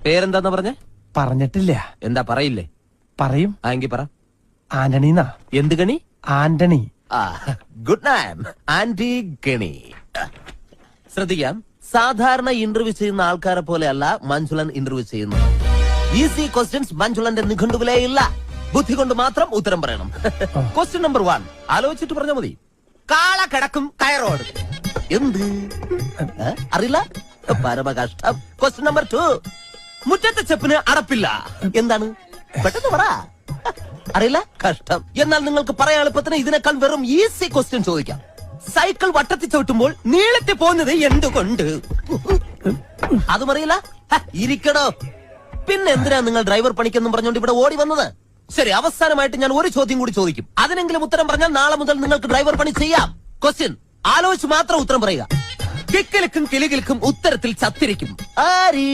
പേരെന്താന്ന് പറഞ്ഞേ? പറഞ്ഞിട്ടില്ല. എന്താ പറയില്ലേ? പറയും. എങ്കി പറ. ആന്റണിന്നാ. എന്ത് ഗണി? ആന്റണി. Good name. ആന്റി ഗണി. ശ്രദ്ധിക്കാം, സാധാരണ ഇന്റർവ്യൂ ചെയ്യുന്ന ആൾക്കാരെ പോലെയല്ല മഞ്ജുളൻ ഇന്റർവ്യൂ ചെയ്യുന്നത്. ഈസി ക്വസ്റ്റ്യൻസ് മഞ്ജുളന്റെ നിഘണ്ടുവിലേ ഇല്ല. ബുദ്ധി കൊണ്ട് മാത്രം ഉത്തരം പറയണം. ക്വസ്റ്റ്യൻ നമ്പർ 1 ആലോചിച്ചിട്ട് പറഞ്ഞാൽ മതി. കാള കിടക്കും കയറോട്. എന്ത് അറിയില്ല? പരമകഷ്ടം. ക്വസ്റ്റ്യൻ നമ്പർ 2 മുറ്റത്തെ ചെപ്പിന് അടപ്പില്ല. എന്താണ്? പെട്ടെന്ന് പറ. അറിയില്ല? കഷ്ടം. എന്നാൽ നിങ്ങൾക്ക് പറയാൻ എളുപ്പത്തിന് ഇതിനേക്കാൾ വെറും ഈസി ക്വസ്റ്റ്യൻ ചോദിക്കാം. സൈക്കിൾ വട്ടത്തിൽ ചവിട്ടുമ്പോൾ നീളത്തിൽ പോകുന്നത് എന്തുകൊണ്ട്? അതും അറിയില്ല? ഇരിക്കടോ. പിന്നെ എന്തിനാ നിങ്ങൾ ഡ്രൈവർ പണിക്കെന്നും പറഞ്ഞുകൊണ്ട് ഇവിടെ ഓടി വന്നത്? ശരി, അവസാനമായിട്ട് ഞാൻ ഒരു ചോദ്യം കൂടി ചോദിക്കും. അതിനെങ്കിലും ഉത്തരം പറഞ്ഞാൽ നാളെ മുതൽ നിങ്ങൾക്ക് ഡ്രൈവർ പണി ചെയ്യാം. ക്വസ്റ്റ്യൻ ആലോചിച്ച് മാത്രം ഉത്തരം പറയുക. കിക്കിലിക്കും കിളികിലിക്കും ഉത്തരത്തിൽ ചത്തിരിക്കും. ആര്?